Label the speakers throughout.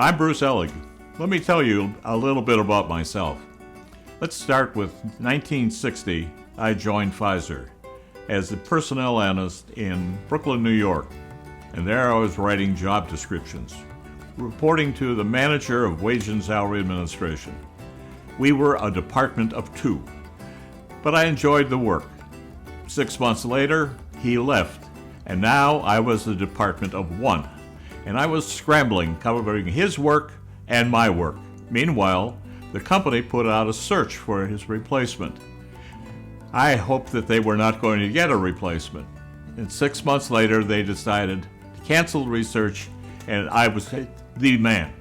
Speaker 1: I'm Bruce Ellig. Let me tell you a little bit about myself. Let's start with 1960. I joined Pfizer as the personnel analyst in Brooklyn, New York. And there I was writing job descriptions, reporting to the manager of Wage and Salary Administration. We were a department of 2, but I enjoyed the work. 6 months later, he left, and now I was the department of 1, and I was scrambling, covering his work and my work. Meanwhile, the company put out a search for his replacement. I hoped that they were not going to get a replacement. And 6 months later, they decided to cancel research, and I was the man.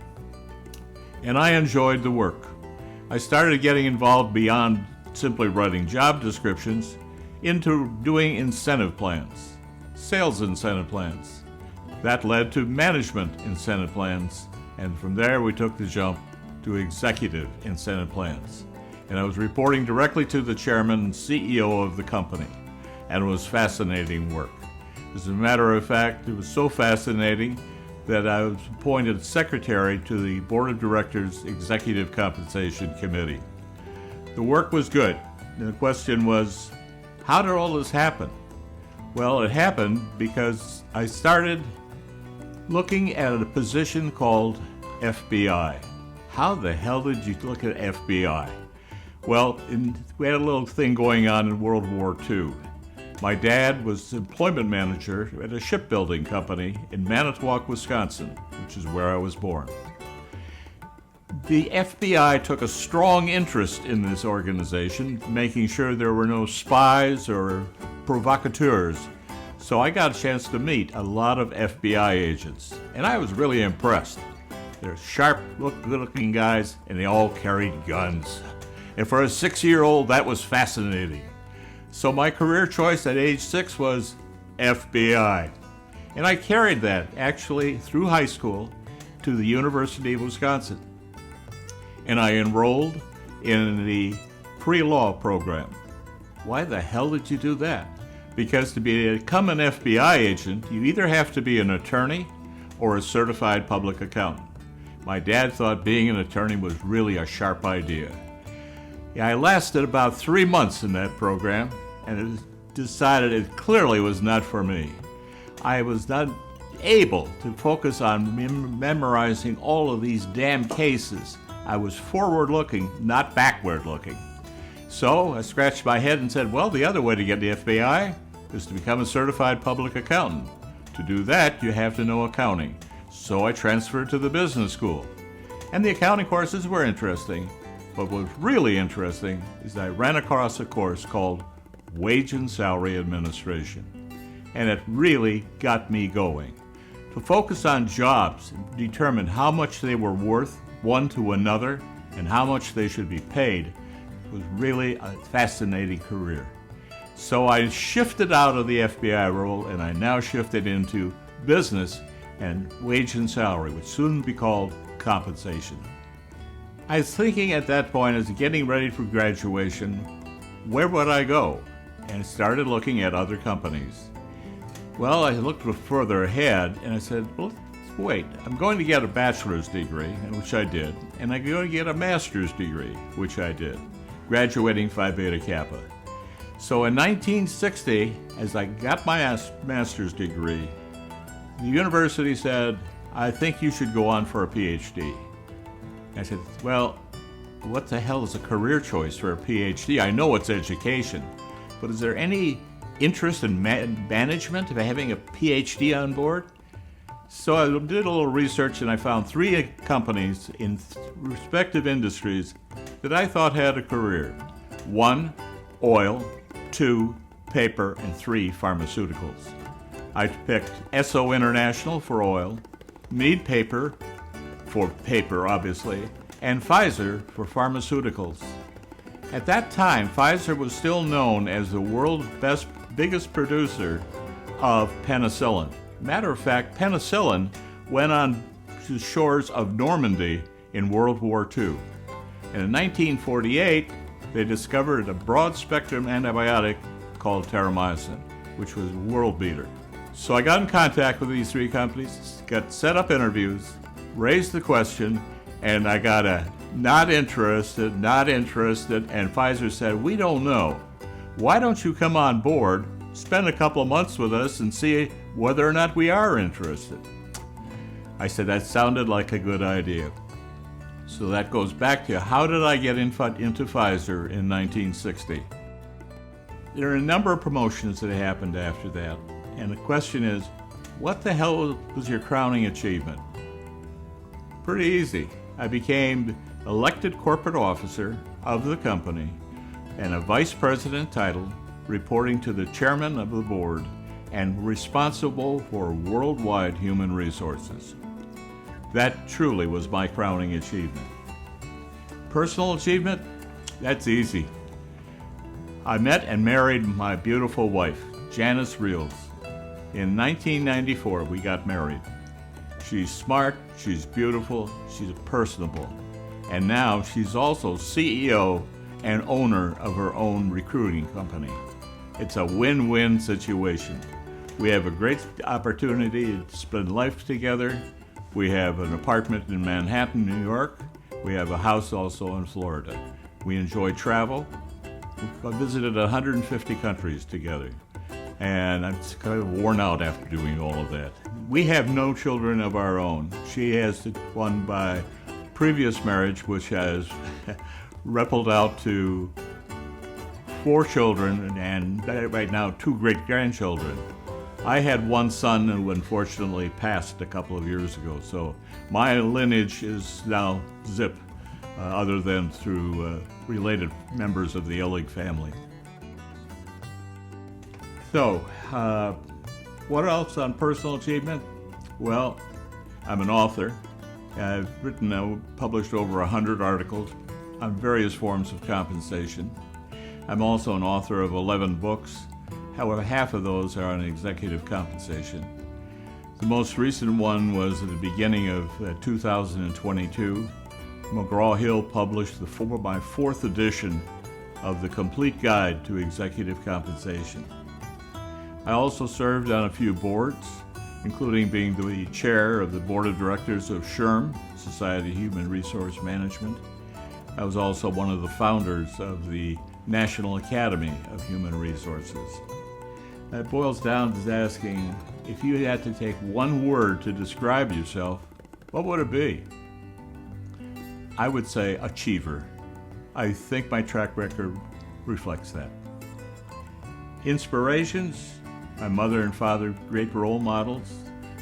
Speaker 1: And I enjoyed the work. I started getting involved beyond simply writing job descriptions into doing incentive plans, sales incentive plans. That led to management incentive plans, and from there we took the jump to executive incentive plans. And I was reporting directly to the chairman and CEO of the company, and it was fascinating work. As a matter of fact, it was so fascinating that I was appointed secretary to the Board of Directors Executive Compensation Committee. The work was good, and the question was, how did all this happen? Well, it happened because I started looking at a position called FBI. How the hell did you look at FBI? Well, we had a little thing going on in World War II. My dad was employment manager at a shipbuilding company in Manitowoc, Wisconsin, which is where I was born. The FBI took a strong interest in this organization, making sure there were no spies or provocateurs. So I got a chance to meet a lot of FBI agents, and I was really impressed. They're sharp, good-looking guys, and they all carried guns. And for a 6-year-old, that was fascinating. So my career choice at age 6 was FBI. And I carried that, actually, through high school to the University of Wisconsin. And I enrolled in the pre-law program. Why the hell did you do that? Because to become an FBI agent, you either have to be an attorney or a certified public accountant. My dad thought being an attorney was really a sharp idea. I lasted about 3 months in that program, and decided it clearly was not for me. I was not able to focus on memorizing all of these damn cases. I was forward-looking, not backward-looking. So I scratched my head and said, well, the other way to get the FBI is to become a certified public accountant. To do that, you have to know accounting. So I transferred to the business school. And the accounting courses were interesting. But what was really interesting is I ran across a course called Wage and Salary Administration. And it really got me going. To focus on jobs and determine how much they were worth one to another and how much they should be paid was really a fascinating career. So I shifted out of the FBI role, and I now shifted into business and wage and salary, which soon be called compensation. I was thinking at that point, as getting ready for graduation, where would I go? And started looking at other companies. Well, I looked further ahead, and I said, well, wait, I'm going to get a bachelor's degree, which I did, and I'm going to get a master's degree, which I did, graduating Phi Beta Kappa. So in 1960, as I got my master's degree, the university said, I think you should go on for a PhD. I said, well, what the hell is a career choice for a PhD? I know it's education, but is there any interest in management of having a PhD on board? So I did a little research, and I found 3 companies in respective industries that I thought had a career. 1, oil; 2, paper; and 3, pharmaceuticals. I picked Esso International for oil, Mead Paper for paper, obviously, and Pfizer for pharmaceuticals. At that time, Pfizer was still known as the world's biggest producer of penicillin. Matter of fact, penicillin went on to the shores of Normandy in World War II. And in 1948, they discovered a broad-spectrum antibiotic called terramycin, which was a world beater. So I got in contact with these 3 companies, got set up interviews. raised the question, and I got a not interested, and Pfizer said, we don't know. Why don't you come on board, spend a couple of months with us, and see whether or not we are interested? I said, that sounded like a good idea. So that goes back to, how did I get into Pfizer in 1960? There are a number of promotions that happened after that, and the question is, what the hell was your crowning achievement? Pretty easy. I became elected corporate officer of the company and a vice president title, reporting to the chairman of the board and responsible for worldwide human resources. That truly was my crowning achievement. Personal achievement? That's easy. I met and married my beautiful wife, Janice Reels. In 1994, we got married. She's smart, she's beautiful, she's personable, and now she's also CEO and owner of her own recruiting company. It's a win-win situation. We have a great opportunity to spend life together. We have an apartment in Manhattan, New York. We have a house also in Florida. We enjoy travel. We've visited 150 countries together, and I'm kind of worn out after doing all of that. We have no children of our own. She has one by previous marriage, which has rippled out to 4 children and right now 2 great-grandchildren. I had one son who unfortunately passed a couple of years ago, so my lineage is now zip, other than through related members of the Ellig family. So, what else on personal achievement? Well, I'm an author. I've published over 100 articles on various forms of compensation. I'm also an author of 11 books. However, half of those are on executive compensation. The most recent one was at the beginning of 2022. McGraw-Hill published my 4th edition of the Complete Guide to Executive Compensation. I also served on a few boards, including being the chair of the board of directors of SHRM, Society of Human Resource Management. I was also one of the founders of the National Academy of Human Resources. That boils down to asking, if you had to take one word to describe yourself, what would it be? I would say achiever. I think my track record reflects that. Inspirations? My mother and father, great role models.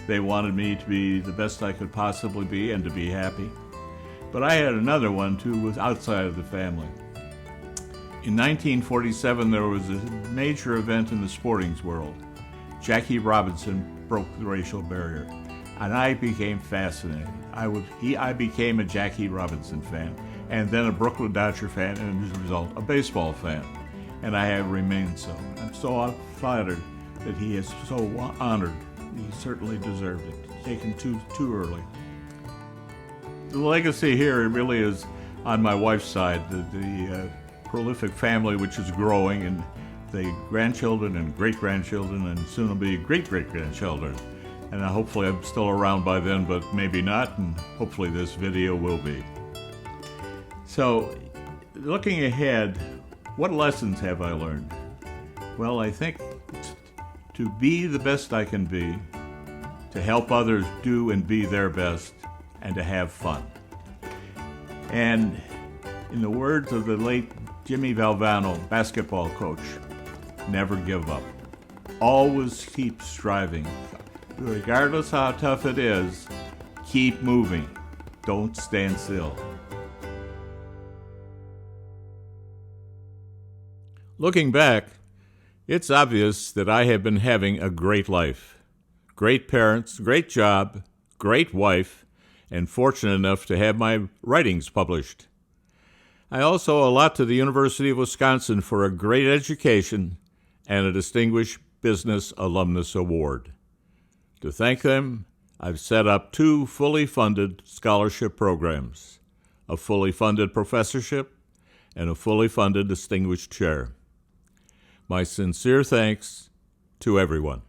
Speaker 1: They wanted me to be the best I could possibly be and to be happy. But I had another one too, was outside of the family. In 1947, there was a major event in the sporting world. Jackie Robinson broke the racial barrier, and I became fascinated. I became a Jackie Robinson fan, and then a Brooklyn Dodger fan, and as a result, a baseball fan. And I have remained so. I'm so flattered that he is so honored. He certainly deserved it. Taken too early. The legacy here really is on my wife's side, the prolific family which is growing, and the grandchildren and great-grandchildren and soon will be great-great-grandchildren. And hopefully I'm still around by then, but maybe not, and hopefully this video will be. So, looking ahead, what lessons have I learned? Well, I think it's to be the best I can be, to help others do and be their best, and to have fun. And in the words of the late Jimmy Valvano, basketball coach, never give up. Always keep striving. Regardless how tough it is, keep moving. Don't stand still. Looking back, it's obvious that I have been having a great life. Great parents, great job, great wife, and fortunate enough to have my writings published. I also owe a lot to the University of Wisconsin for a great education and a Distinguished Business Alumnus Award. To thank them, I've set up 2 fully funded scholarship programs, a fully funded professorship and a fully funded distinguished chair. My sincere thanks to everyone.